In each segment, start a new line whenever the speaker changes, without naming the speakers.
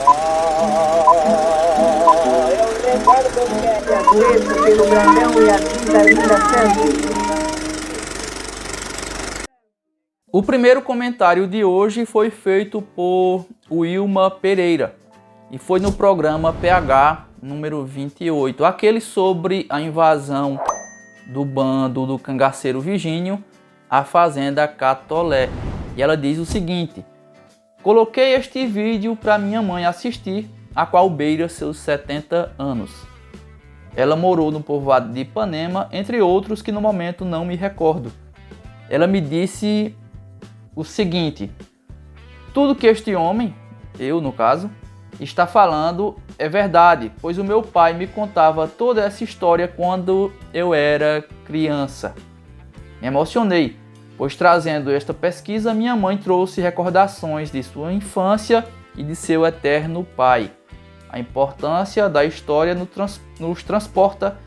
Eu recordo que era preto pelo Brandão e assim da linda Santos.
O primeiro comentário de hoje foi feito por Wilma Pereira e foi no programa PH número 28, aquele sobre a invasão do bando do cangaceiro Virgínio à fazenda Catolé. E ela diz o seguinte: coloquei este vídeo para minha mãe assistir, a qual beira seus 70 anos. Ela morou no povoado de Ipanema, entre outros que no momento não me recordo. Ela me disse o seguinte: tudo que este homem, eu no caso, está falando é verdade, pois o meu pai me contava toda essa história quando eu era criança. Me emocionei, pois trazendo esta pesquisa, minha mãe trouxe recordações de sua infância e de seu eterno pai. A importância da história nos transporta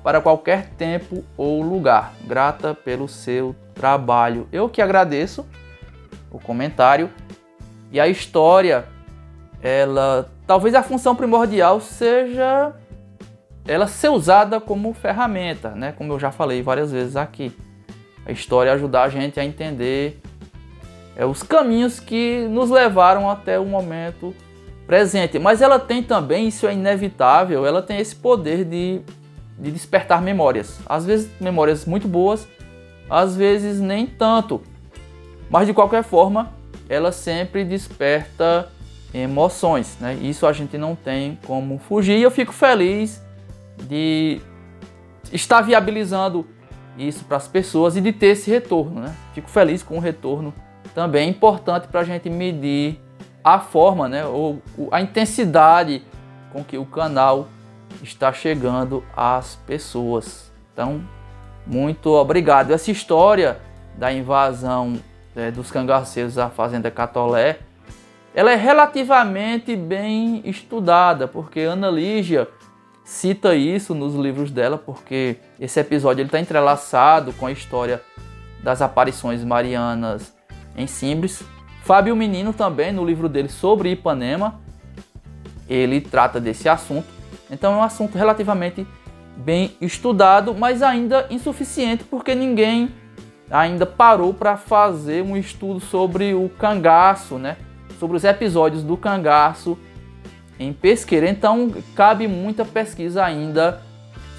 para qualquer tempo ou lugar. Grata pelo seu trabalho. Eu que agradeço o comentário. E a história, talvez a função primordial seja ela ser usada como ferramenta, né? Como eu já falei várias vezes aqui. A história ajudar a gente a entender os caminhos que nos levaram até o momento presente. Mas ela tem também, isso é inevitável, ela tem esse poder de despertar memórias. Às vezes memórias muito boas, às vezes nem tanto. Mas de qualquer forma, ela sempre desperta emoções, né? Isso a gente não tem como fugir. E eu fico feliz de estar viabilizando isso para as pessoas e de ter esse retorno, né? Fico feliz com o retorno. Também é importante para a gente medir a forma, né? Ou a intensidade com que o canal está chegando às pessoas. Então, muito obrigado. Essa história da invasão dos cangaceiros à fazenda Catolé, ela é relativamente bem estudada, porque Ana Lígia cita isso nos livros dela, porque esse episódio está entrelaçado com a história das aparições marianas em Simbres. Fábio Menino também, no livro dele sobre Ipanema, ele trata desse assunto. Então é um assunto relativamente bem estudado, mas ainda insuficiente, porque ninguém ainda parou para fazer um estudo sobre o cangaço, né? Sobre os episódios do cangaço em Pesqueira. Então cabe muita pesquisa ainda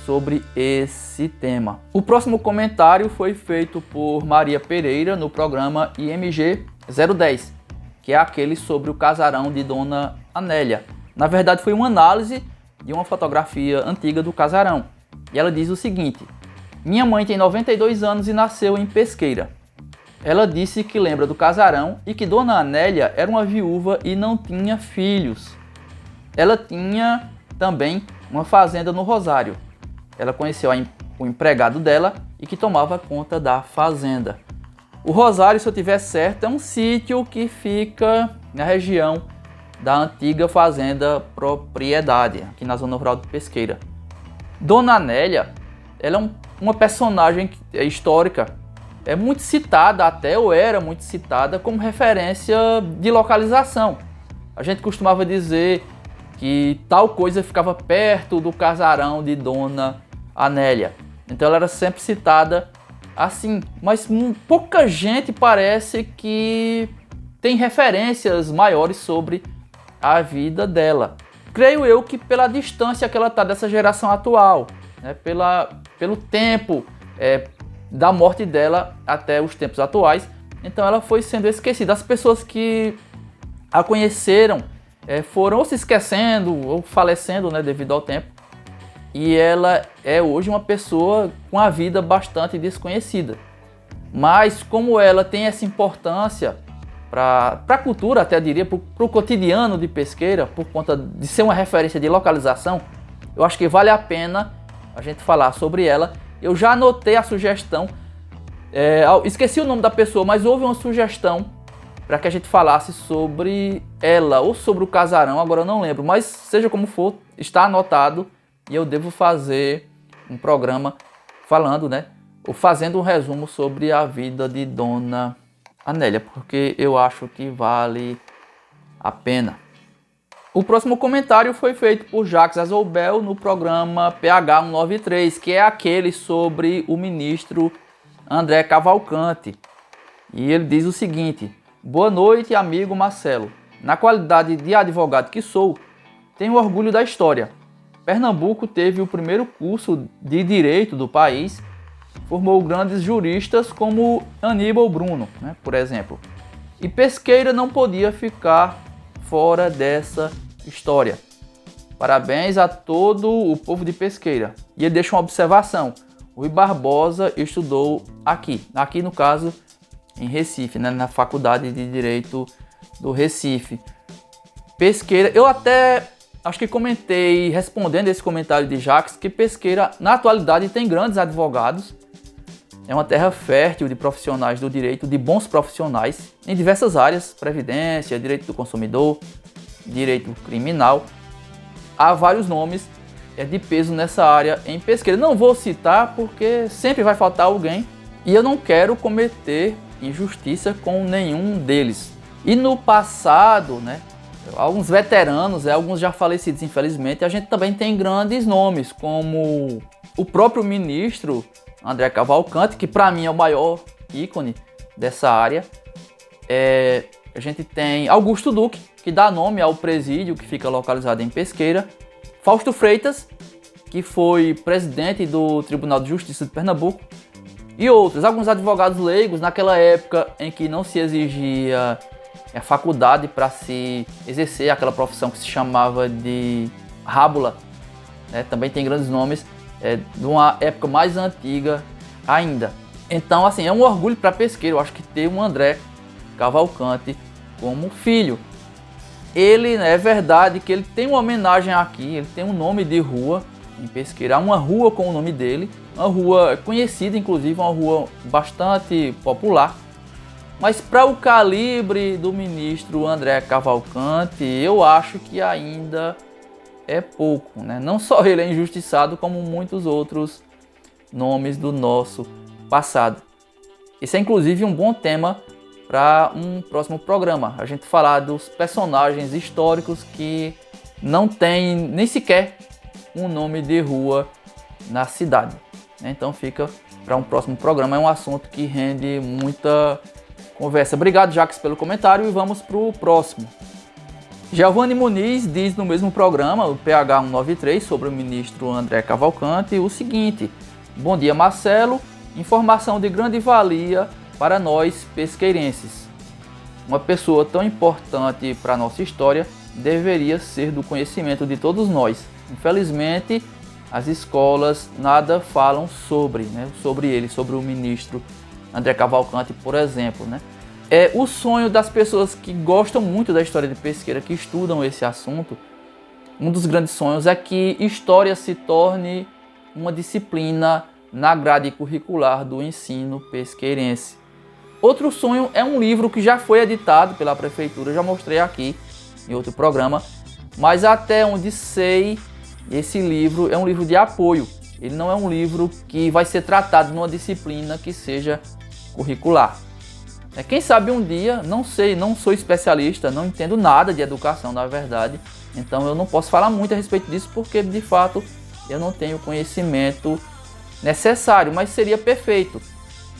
sobre esse tema. O próximo comentário foi feito por Maria Pereira no programa IMG 010, que é aquele sobre o casarão de Dona Anélia. Na verdade foi uma análise de uma fotografia antiga do casarão. E ela diz o seguinte: minha mãe tem 92 anos e nasceu em Pesqueira. Ela disse que lembra do casarão e que Dona Anélia era uma viúva e não tinha filhos. Ela tinha também uma fazenda no Rosário. Ela conheceu o empregado dela e que tomava conta da fazenda. O Rosário, se eu tiver certo, é um sítio que fica na região da antiga fazenda Propriedade, aqui na zona rural de Pesqueira. Dona Anélia, ela é uma personagem histórica, é muito citada até, ou era muito citada, como referência de localização. A gente costumava dizer que tal coisa ficava perto do casarão de Dona Anélia. Então ela era sempre citada assim, mas pouca gente parece que tem referências maiores sobre a vida dela. Creio eu que pela distância que ela está dessa geração atual, né, pelo tempo da morte dela até os tempos atuais, então ela foi sendo esquecida. As pessoas que a conheceram foram ou se esquecendo ou falecendo, né, devido ao tempo, e ela é hoje uma pessoa com a vida bastante desconhecida. Mas como ela tem essa importância para a cultura, até diria, para o cotidiano de Pesqueira, por conta de ser uma referência de localização, eu acho que vale a pena a gente falar sobre ela. Eu já anotei a sugestão, esqueci o nome da pessoa, mas houve uma sugestão para que a gente falasse sobre ela ou sobre o casarão, agora eu não lembro, mas seja como for, está anotado e eu devo fazer um programa falando, né, ou fazendo um resumo sobre a vida de Dona Anélia, porque eu acho que vale a pena. O próximo comentário foi feito por Jacques Azoubel no programa PH 193, que é aquele sobre o ministro André Cavalcante. E ele diz o seguinte: boa noite, amigo Marcelo. Na qualidade de advogado que sou, tenho orgulho da história. Pernambuco teve o primeiro curso de direito do país, formou grandes juristas como Aníbal Bruno, né, por exemplo. E Pesqueira não podia ficar fora dessa história. Parabéns a todo o povo de Pesqueira. E ele deixa uma observação: Rui Barbosa estudou aqui no caso em Recife, né, na Faculdade de Direito do Recife. Pesqueira, eu até acho que comentei, respondendo esse comentário de Jacques, que Pesqueira na atualidade tem grandes advogados. É uma terra fértil de profissionais do direito, de bons profissionais em diversas áreas: previdência, direito do consumidor, direito criminal. Há vários nomes de peso nessa área em Pesqueira. Não vou citar porque sempre vai faltar alguém e eu não quero cometer injustiça com nenhum deles. E no passado, né, alguns veteranos, alguns já falecidos infelizmente, a gente também tem grandes nomes, como o próprio ministro André Cavalcante, que para mim é o maior ícone dessa área. A gente tem Augusto Duque, que dá nome ao presídio que fica localizado em Pesqueira. Fausto Freitas, que foi presidente do Tribunal de Justiça de Pernambuco. E outros, alguns advogados leigos, naquela época em que não se exigia a faculdade para se exercer aquela profissão que se chamava de rábula. Também tem grandes nomes de uma época mais antiga ainda. Então, assim, é um orgulho para Pesqueira, eu acho, que ter um André Cavalcante como filho. Ele, é verdade que ele tem uma homenagem aqui, ele tem um nome de rua em Pesqueira, uma rua com o nome dele, uma rua conhecida, inclusive, uma rua bastante popular. Mas para o calibre do ministro André Cavalcante, eu acho que ainda é pouco, né? Não só ele é injustiçado, como muitos outros nomes do nosso passado. Esse é inclusive um bom tema para um próximo programa, a gente falar dos personagens históricos que não tem nem sequer um nome de rua na cidade. Então fica para um próximo programa, é um assunto que rende muita conversa. Obrigado, Jacques, pelo comentário, e vamos para o próximo. Giovanni Muniz diz no mesmo programa, o PH 193, sobre o ministro André Cavalcante, o seguinte: bom dia, Marcelo, informação de grande valia para nós pesqueirenses. Uma pessoa tão importante para a nossa história deveria ser do conhecimento de todos nós. Infelizmente, as escolas nada falam sobre ele, sobre o ministro André Cavalcante, por exemplo, né? É o sonho das pessoas que gostam muito da história de Pesqueira, que estudam esse assunto. Um dos grandes sonhos é que história se torne uma disciplina na grade curricular do ensino pesqueirense. Outro sonho é um livro que já foi editado pela prefeitura, já mostrei aqui em outro programa, mas até onde sei, esse livro é um livro de apoio. Ele não é um livro que vai ser tratado numa disciplina que seja curricular. Quem sabe um dia, não sei, não sou especialista, não entendo nada de educação, na verdade, então eu não posso falar muito a respeito disso porque, de fato, eu não tenho conhecimento necessário, mas seria perfeito.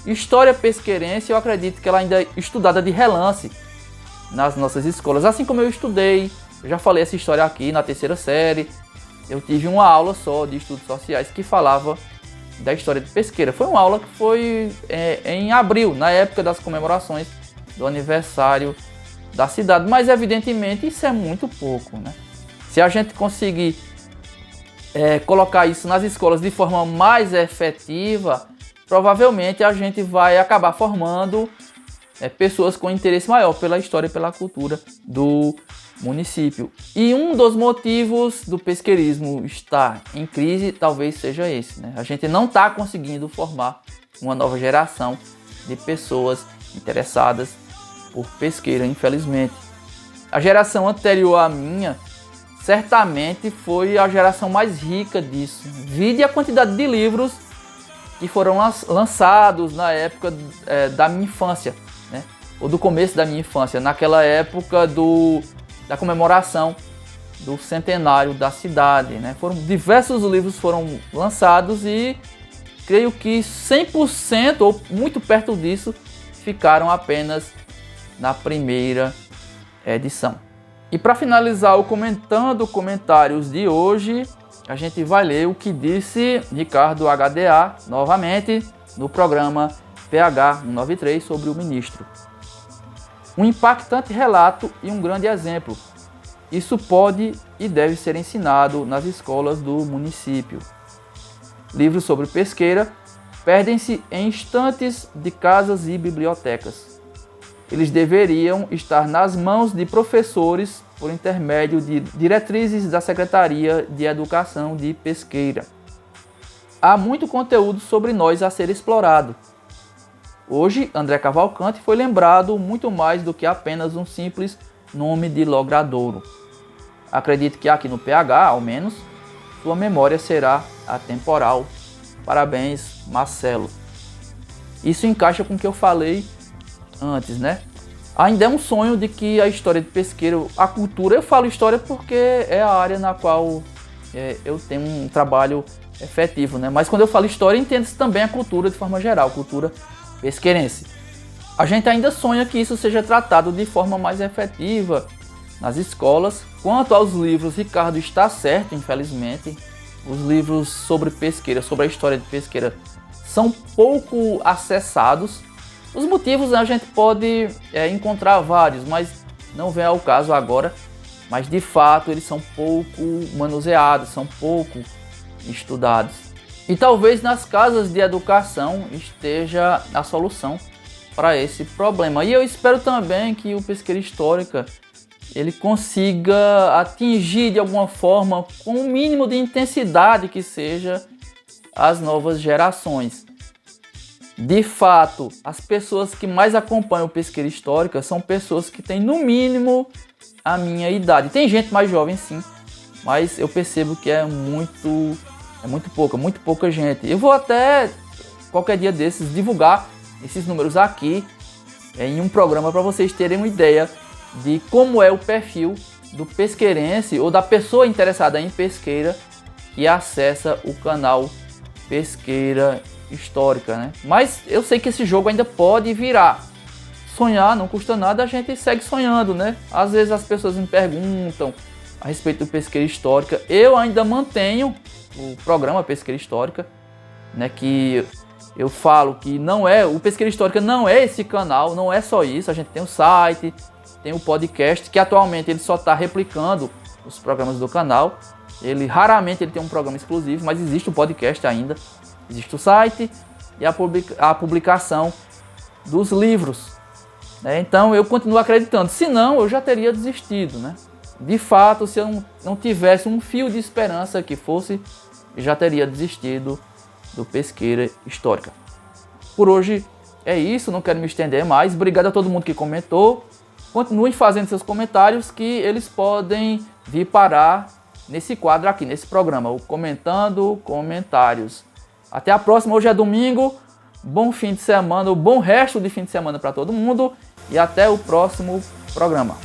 História pesqueirense, eu acredito que ela ainda é estudada de relance nas nossas escolas, assim como eu estudei. Eu já falei essa história aqui na terceira série. Eu tive uma aula só de estudos sociais que falava da história de Pesqueira. Foi uma aula que foi em abril, na época das comemorações do aniversário da cidade, mas evidentemente isso é muito pouco, né? Se a gente conseguir colocar isso nas escolas de forma mais efetiva, provavelmente a gente vai acabar formando pessoas com interesse maior pela história e pela cultura do município. E um dos motivos do pesqueirismo estar em crise talvez seja esse, né? A gente não está conseguindo formar uma nova geração de pessoas interessadas por pesqueira, infelizmente. A geração anterior à minha certamente foi a geração mais rica disso. Vide a quantidade de livros que foram lançados na época da minha infância, né? Ou do começo da minha infância, naquela época da comemoração do centenário da cidade, né? Diversos livros foram lançados e creio que 100% ou muito perto disso ficaram apenas na primeira edição. E para finalizar o Comentando Comentários de hoje, a gente vai ler o que disse Ricardo HDA novamente no programa PH 193 sobre o ministro. Um impactante relato e um grande exemplo. Isso pode e deve ser ensinado nas escolas do município. Livros sobre pesqueira perdem-se em estantes de casas e bibliotecas. Eles deveriam estar nas mãos de professores por intermédio de diretrizes da Secretaria de Educação de Pesqueira. Há muito conteúdo sobre nós a ser explorado. Hoje, André Cavalcante foi lembrado muito mais do que apenas um simples nome de logradouro. Acredito que aqui no PH, ao menos, sua memória será atemporal. Parabéns, Marcelo. Isso encaixa com o que eu falei antes, né? Ainda é um sonho de que a história de pesqueiro, a cultura, eu falo história porque é a área na qual eu tenho um trabalho efetivo, né? Mas quando eu falo história, entende-se também a cultura de forma geral, cultura pesqueirense. A gente ainda sonha que isso seja tratado de forma mais efetiva nas escolas. Quanto aos livros, Ricardo está certo, infelizmente. Os livros sobre pesqueira, sobre a história de pesqueira, são pouco acessados. Os motivos a gente pode encontrar vários, mas não vem ao caso agora. Mas de fato eles são pouco manuseados, são pouco estudados. E talvez nas casas de educação esteja a solução para esse problema. E eu espero também que o Pesqueira Histórica ele consiga atingir de alguma forma, com o mínimo de intensidade que seja, as novas gerações. De fato, as pessoas que mais acompanham o Pesqueira Histórica são pessoas que têm no mínimo a minha idade. Tem gente mais jovem sim, mas eu percebo que é muito pouca gente. Eu vou até qualquer dia desses divulgar esses números aqui em um programa para vocês terem uma ideia de como é o perfil do pesqueirense ou da pessoa interessada em pesqueira que acessa o canal Pesqueira Histórica, né? Mas eu sei que esse jogo ainda pode virar. Sonhar não custa nada, a gente segue sonhando, né? Às vezes as pessoas me perguntam a respeito do Pesqueira Histórica. Eu ainda mantenho o programa Pesqueira Histórica, né? Que eu falo que não é, o Pesqueira Histórica não é esse canal, não é só isso. A gente tem o site, tem o podcast, que atualmente ele só está replicando os programas do canal. Raramente ele tem um programa exclusivo, mas existe o podcast ainda. Existe o site e a publicação dos livros, né? Então eu continuo acreditando, senão eu já teria desistido, né? De fato, se eu não tivesse um fio de esperança que fosse, eu já teria desistido do Pesqueira Histórica. Por hoje é isso, não quero me estender mais. Obrigado a todo mundo que comentou. Continuem fazendo seus comentários que eles podem vir parar nesse quadro aqui, nesse programa, o Comentando Comentários. Até a próxima, hoje é domingo, bom fim de semana, bom resto de fim de semana para todo mundo e até o próximo programa.